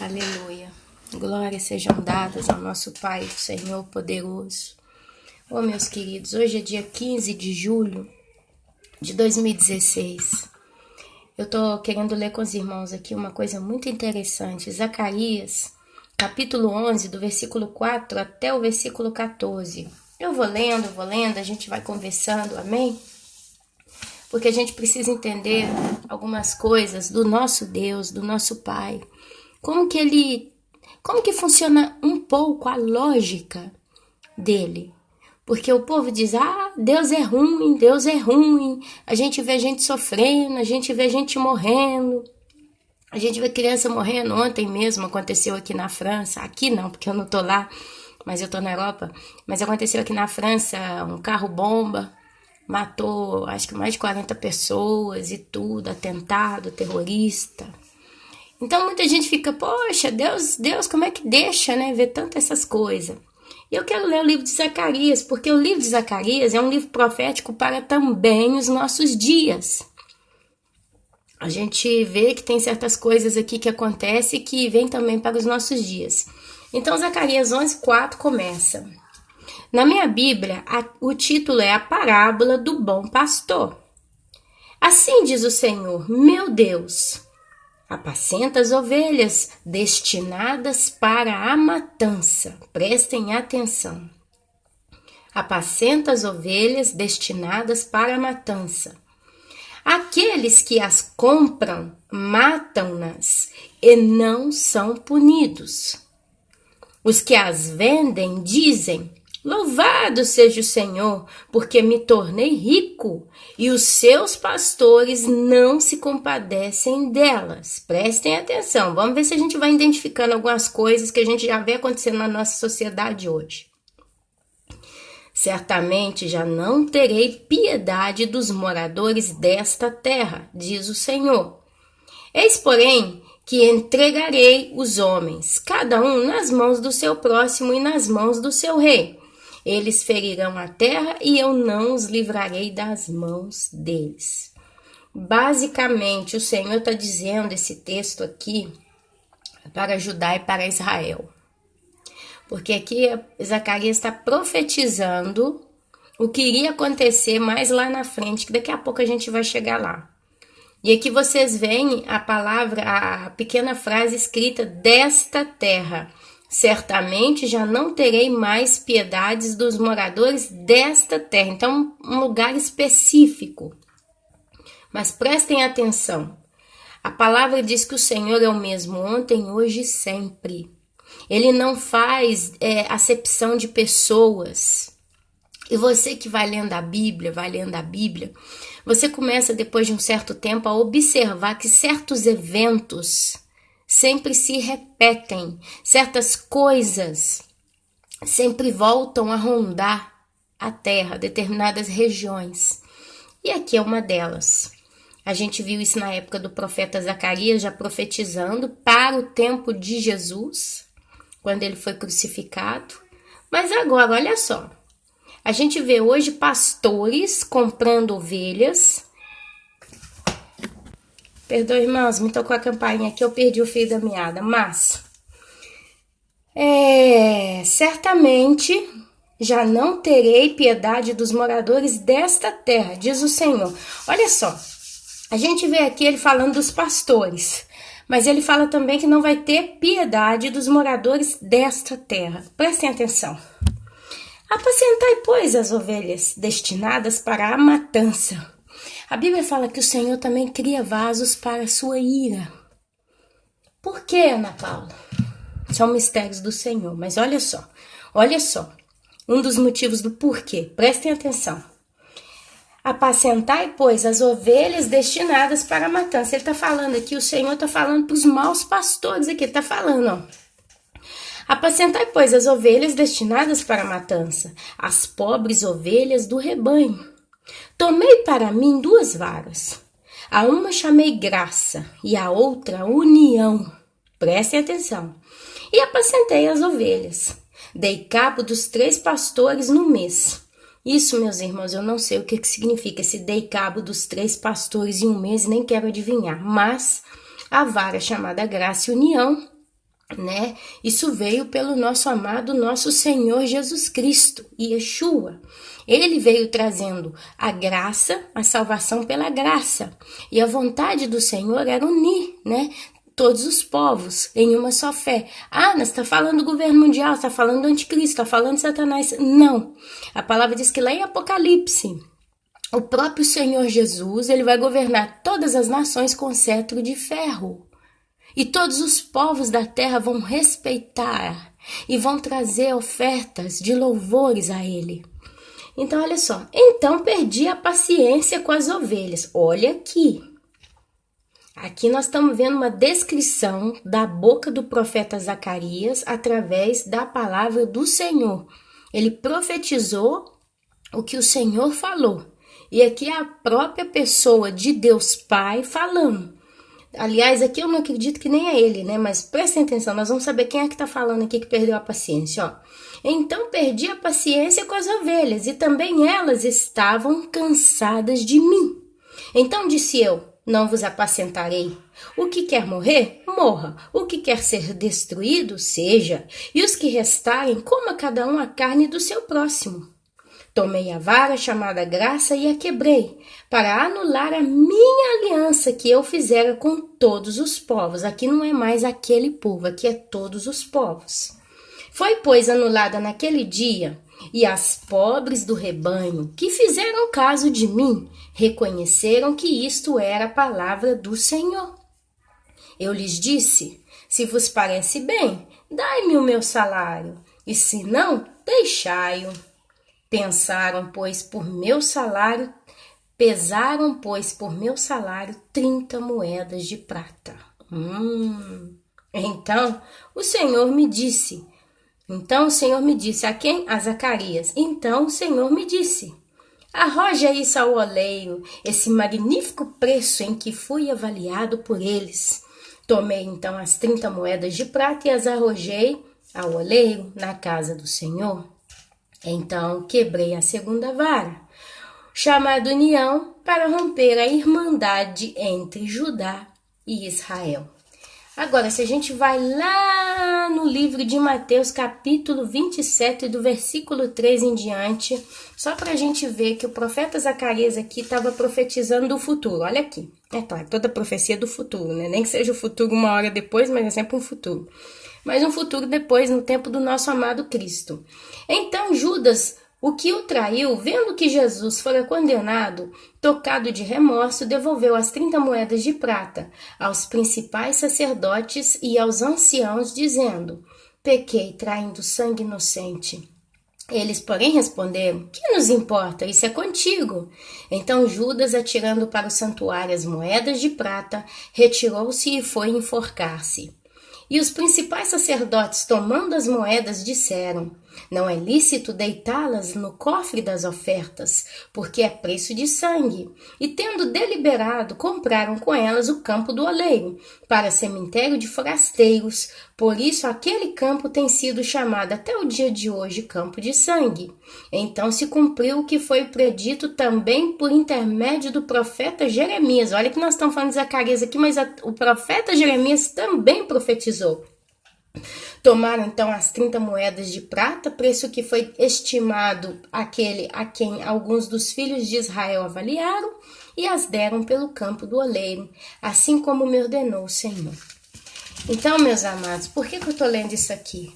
Aleluia. Glórias sejam dadas ao nosso Pai, Senhor poderoso. Oh, meus queridos, hoje é dia 15 de julho de 2016. Eu tô querendo ler com os irmãos aqui uma coisa muito interessante. Zacarias, capítulo 11, do versículo 4 até o versículo 14. Eu vou lendo, a gente vai conversando, amém? Porque a gente precisa entender algumas coisas do nosso Deus, do nosso Pai. Como que funciona um pouco a lógica dele? Porque o povo diz, Deus é ruim, a gente vê gente sofrendo, a gente vê gente morrendo, a gente vê criança morrendo. Ontem mesmo aconteceu aqui na França, aqui não, porque eu não tô lá, mas eu tô na Europa, mas aconteceu aqui na França, um carro-bomba, matou acho que mais de 40 pessoas e tudo, atentado, terrorista. Então muita gente fica, poxa, Deus, como é que deixa, né, ver tantas essas coisas? E eu quero ler o livro de Zacarias, porque o livro de Zacarias é um livro profético para também os nossos dias. A gente vê que tem certas coisas aqui que acontecem que vêm também para os nossos dias. Então Zacarias 11:4 começa. Na minha Bíblia, o título é A Parábola do Bom Pastor. Assim diz o Senhor, meu Deus, apacenta as ovelhas destinadas para a matança. Prestem atenção. Apacenta as ovelhas destinadas para a matança. Aqueles que as compram matam-nas e não são punidos. Os que as vendem dizem, louvado seja o Senhor, porque me tornei rico, e os seus pastores não se compadecem delas. Prestem atenção, vamos ver se a gente vai identificando algumas coisas que a gente já vê acontecendo na nossa sociedade hoje. Certamente já não terei piedade dos moradores desta terra, diz o Senhor. Eis, porém, que entregarei os homens, cada um nas mãos do seu próximo e nas mãos do seu rei. Eles ferirão a terra e eu não os livrarei das mãos deles. Basicamente, o Senhor está dizendo esse texto aqui para Judá e para Israel. Porque aqui Zacarias está profetizando o que iria acontecer mais lá na frente, que daqui a pouco a gente vai chegar lá. E aqui vocês veem a palavra, a pequena frase escrita desta terra. Certamente já não terei mais piedades dos moradores desta terra. Então, um lugar específico. Mas prestem atenção. A palavra diz que o Senhor é o mesmo ontem, hoje e sempre. Ele não faz acepção de pessoas. E você que vai lendo a Bíblia, você começa depois de um certo tempo a observar que certos eventos sempre se repetem, certas coisas sempre voltam a rondar a terra, determinadas regiões. E aqui é uma delas. A gente viu isso na época do profeta Zacarias, já profetizando para o tempo de Jesus, quando ele foi crucificado. Mas agora, olha só, a gente vê hoje pastores comprando ovelhas. Perdoa, irmãos, me tocou a campainha aqui, eu perdi o fio da meada, mas certamente já não terei piedade dos moradores desta terra, diz o Senhor. Olha só, a gente vê aqui ele falando dos pastores, mas ele fala também que não vai ter piedade dos moradores desta terra. Prestem atenção. Apacentai, pois, as ovelhas destinadas para a matança. A Bíblia fala que o Senhor também cria vasos para a sua ira. Por quê, Ana Paula? São mistérios do Senhor, mas olha só. Um dos motivos do porquê, prestem atenção. Apacentai, pois, as ovelhas destinadas para a matança. Ele está falando aqui, o Senhor está falando para os maus pastores aqui, ele está falando, ó. Apacentai, pois, as ovelhas destinadas para a matança, as pobres ovelhas do rebanho. Tomei para mim 2 varas. A uma chamei graça e a outra união. Prestem atenção. E apacentei as ovelhas. Dei cabo dos 3 pastores no mês. Isso, meus irmãos, eu não sei o que significa esse dei cabo dos 3 pastores em um mês, nem quero adivinhar. Mas a vara chamada graça e união né? Isso veio pelo nosso amado, nosso Senhor Jesus Cristo, Yeshua. Ele veio trazendo a graça, a salvação pela graça. E a vontade do Senhor era unir, né? Todos os povos em uma só fé. Ah, mas está falando do governo mundial, está falando do anticristo, está falando de Satanás. Não. A palavra diz que lá em Apocalipse, o próprio Senhor Jesus, ele vai governar todas as nações com cetro de ferro. E todos os povos da terra vão respeitar e vão trazer ofertas de louvores a ele. Então, olha só. Então, perdi a paciência com as ovelhas. Olha aqui. Aqui nós estamos vendo uma descrição da boca do profeta Zacarias através da palavra do Senhor. Ele profetizou o que o Senhor falou. E aqui é a própria pessoa de Deus Pai falando. Aliás, aqui eu não acredito que nem é ele, né? Mas prestem atenção, nós vamos saber quem é que está falando aqui que perdeu a paciência, ó. Então perdi a paciência com as ovelhas, e também elas estavam cansadas de mim. Então disse eu, não vos apacentarei. O que quer morrer, morra. O que quer ser destruído, seja. E os que restarem, coma cada um a carne do seu próximo. Tomei a vara chamada graça e a quebrei, para anular a minha aliança que eu fizera com todos os povos. Aqui não é mais aquele povo, aqui é todos os povos. Foi, pois, anulada naquele dia, e as pobres do rebanho, que fizeram caso de mim, reconheceram que isto era a palavra do Senhor. Eu lhes disse, se vos parece bem, dai-me o meu salário, e se não, deixai-o. Pesaram, pois, por meu salário 30 moedas de prata. Então o Senhor me disse, a Zacarias, então o Senhor me disse, arroja isso ao oleiro, esse magnífico preço em que fui avaliado por eles. Tomei então as 30 moedas de prata e as arrojei ao oleiro na casa do Senhor. Então quebrei a segunda vara, chamada união, para romper a irmandade entre Judá e Israel. Agora, se a gente vai lá no livro de Mateus, capítulo 27, do versículo 3 em diante, só para a gente ver que o profeta Zacarias aqui estava profetizando do futuro. Olha aqui, é claro, toda profecia é do futuro, né? Nem que seja o futuro uma hora depois, mas é sempre um futuro. Mas um futuro depois, no tempo do nosso amado Cristo. Então Judas, o que o traiu, vendo que Jesus fora condenado, tocado de remorso, devolveu as 30 moedas de prata aos principais sacerdotes e aos anciãos, dizendo, pequei traindo sangue inocente. Eles, porém, responderam, que nos importa? Isso é contigo. Então Judas, atirando para o santuário as moedas de prata, retirou-se e foi enforcar-se. E os principais sacerdotes, tomando as moedas, disseram, não é lícito deitá-las no cofre das ofertas, porque é preço de sangue. E tendo deliberado, compraram com elas o campo do oleiro, para cemitério de forasteiros. Por isso aquele campo tem sido chamado até o dia de hoje campo de sangue. Então se cumpriu o que foi predito também por intermédio do profeta Jeremias. Olha que nós estamos falando de Zacarias aqui, mas o profeta Jeremias também profetizou. Tomaram então as 30 moedas de prata, preço que foi estimado aquele a quem alguns dos filhos de Israel avaliaram, e as deram pelo campo do oleiro, assim como me ordenou o Senhor. Então, meus amados, por que eu estou lendo isso aqui?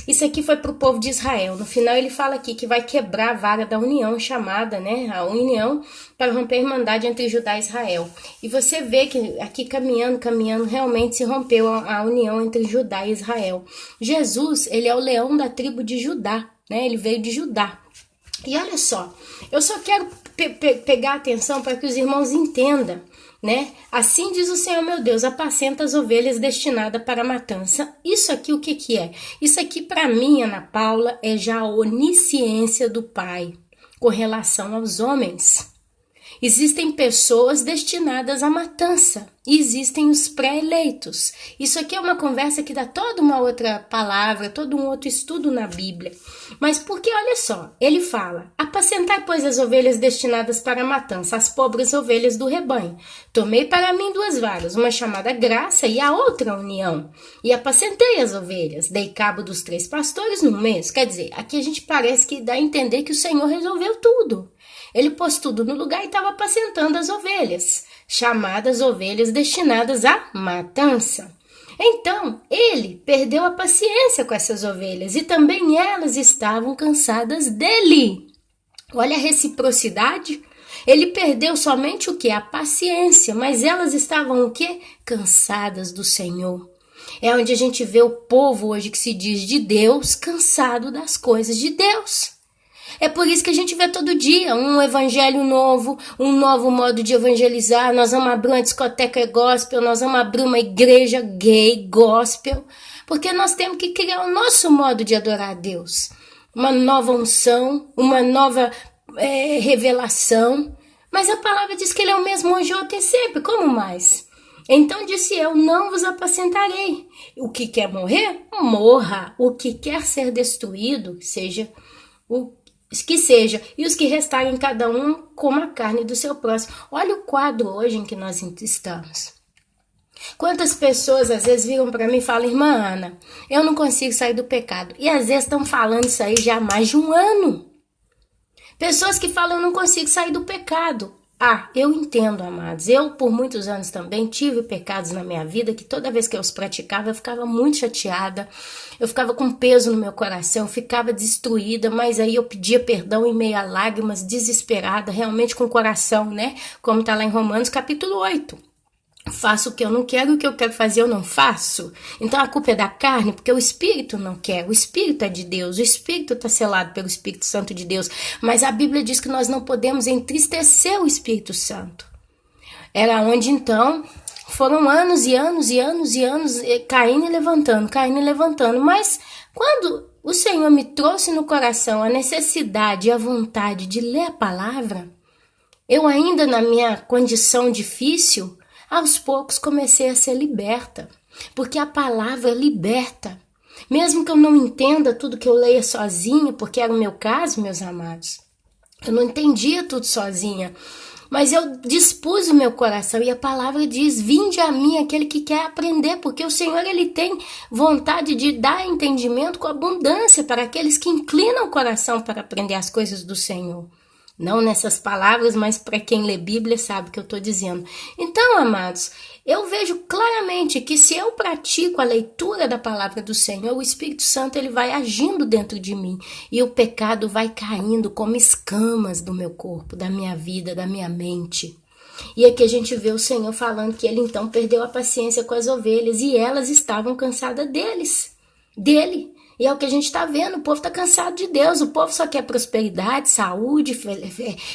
Isso aqui foi para o povo de Israel. No final ele fala aqui que vai quebrar a vara da união chamada, né, a união para romper a irmandade entre Judá e Israel. E você vê que aqui caminhando, realmente se rompeu a união entre Judá e Israel. Jesus, ele é o leão da tribo de Judá, né, ele veio de Judá. E olha só, eu só quero pegar atenção para que os irmãos entendam, né? Assim diz o Senhor meu Deus, apacenta as ovelhas destinadas para a matança. Isso aqui o que que é? Isso aqui para mim, Ana Paula, é já a onisciência do Pai com relação aos homens. Existem pessoas destinadas à matança e existem os pré-eleitos. Isso aqui é uma conversa que dá toda uma outra palavra, todo um outro estudo na Bíblia. Mas porque, olha só, ele fala: apacentai, pois, as ovelhas destinadas para a matança, as pobres ovelhas do rebanho. Tomei para mim 2 varas, uma chamada graça e a outra união. E apacentei as ovelhas, dei cabo dos 3 pastores num mês. Quer dizer, aqui a gente parece que dá a entender que o Senhor resolveu tudo. Ele pôs tudo no lugar e estava apacentando as ovelhas, chamadas ovelhas destinadas à matança. Então, ele perdeu a paciência com essas ovelhas e também elas estavam cansadas dele. Olha a reciprocidade. Ele perdeu somente o que? A paciência, mas elas estavam o quê? Cansadas do Senhor. É onde a gente vê o povo hoje que se diz de Deus, cansado das coisas de Deus. É por isso que a gente vê todo dia um evangelho novo, um novo modo de evangelizar. Nós vamos abrir uma discoteca gospel, nós vamos abrir uma igreja gay gospel, porque nós temos que criar o nosso modo de adorar a Deus. Uma nova unção, uma nova revelação. Mas a palavra diz que ele é o mesmo hoje, ontem e sempre, como mais? Então disse eu, não vos apacentarei. O que quer morrer, morra. O que quer ser destruído, seja o que seja, e os que restarem cada um coma a carne do seu próximo. Olha o quadro hoje em que nós estamos. Quantas pessoas às vezes viram para mim e falam: irmã Ana, eu não consigo sair do pecado. E às vezes estão falando isso aí já há mais de um ano. Pessoas que falam: eu não consigo sair do pecado. Ah, eu entendo, amados. Eu, por muitos anos também, tive pecados na minha vida que toda vez que eu os praticava, eu ficava muito chateada. Eu ficava com peso no meu coração, eu ficava destruída, mas aí eu pedia perdão em meio a lágrimas, desesperada, realmente com o coração, né? Como está lá em Romanos capítulo 8. Faço o que eu não quero, o que eu quero fazer eu não faço. Então a culpa é da carne, porque o Espírito não quer. O Espírito é de Deus, o Espírito está selado pelo Espírito Santo de Deus. Mas a Bíblia diz que nós não podemos entristecer o Espírito Santo. Era onde então foram anos e anos e anos e anos caindo e levantando. Mas quando o Senhor me trouxe no coração a necessidade e a vontade de ler a palavra, eu ainda na minha condição difícil, aos poucos comecei a ser liberta, porque a palavra liberta. Mesmo que eu não entenda tudo que eu leia sozinha, porque era o meu caso, meus amados. Eu não entendia tudo sozinha, mas eu dispus o meu coração e a palavra diz: vinde a mim aquele que quer aprender, porque o Senhor ele tem vontade de dar entendimento com abundância para aqueles que inclinam o coração para aprender as coisas do Senhor. Não nessas palavras, mas para quem lê Bíblia sabe o que eu estou dizendo. Então, amados, eu vejo claramente que se eu pratico a leitura da palavra do Senhor, o Espírito Santo ele vai agindo dentro de mim e o pecado vai caindo como escamas do meu corpo, da minha vida, da minha mente. E aqui a gente vê o Senhor falando que ele então perdeu a paciência com as ovelhas e elas estavam cansadas dele. E é o que a gente está vendo, o povo está cansado de Deus, o povo só quer prosperidade, saúde,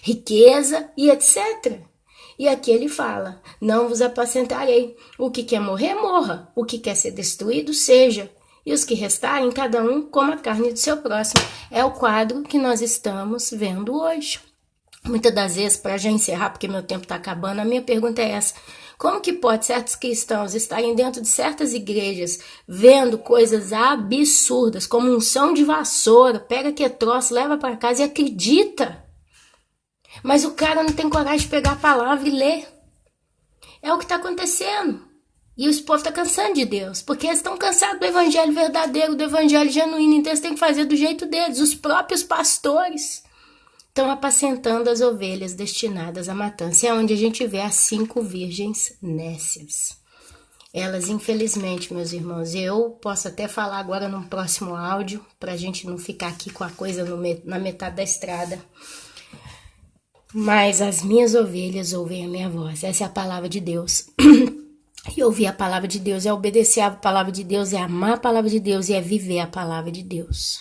riqueza e etc. E aqui ele fala: não vos apacentarei. O que quer morrer, morra. O que quer ser destruído, seja. E os que restarem, cada um coma a carne do seu próximo. É o quadro que nós estamos vendo hoje. Muitas das vezes, para já encerrar, porque meu tempo está acabando, a minha pergunta é essa: como que pode certos cristãos estarem dentro de certas igrejas vendo coisas absurdas, como unção de vassoura, pega que troço, leva para casa e acredita? Mas o cara não tem coragem de pegar a palavra e ler. É o que está acontecendo. E o povo está cansando de Deus, porque eles estão cansados do evangelho verdadeiro, do evangelho genuíno, então eles têm que fazer do jeito deles. Os próprios pastores estão apacentando as ovelhas destinadas à matança. É onde a gente vê as 5 virgens nécias. Elas, infelizmente, meus irmãos, eu posso até falar agora num próximo áudio, para a gente não ficar aqui com a coisa na metade da estrada. Mas as minhas ovelhas ouvem a minha voz. Essa é a palavra de Deus. E ouvir a palavra de Deus é obedecer a palavra de Deus, é amar a palavra de Deus e é viver a palavra de Deus.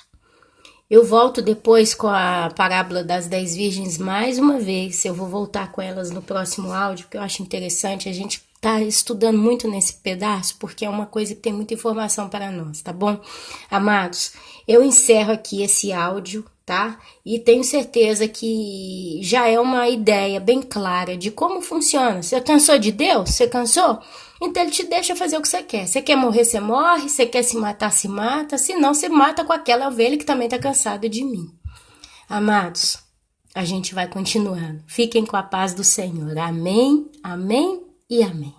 Eu volto depois com a parábola das 10 virgens mais uma vez. Eu vou voltar com elas no próximo áudio, porque eu acho interessante. A gente está estudando muito nesse pedaço, porque é uma coisa que tem muita informação para nós, tá bom? Amados, eu encerro aqui esse áudio, tá? E tenho certeza que já é uma ideia bem clara de como funciona. Você cansou de Deus? Você cansou? Então ele te deixa fazer o que você quer. Você quer morrer, você morre. Você quer se matar, se mata. Se não, se mata com aquela ovelha que também está cansada de mim. Amados, a gente vai continuando. Fiquem com a paz do Senhor. Amém, amém e amém.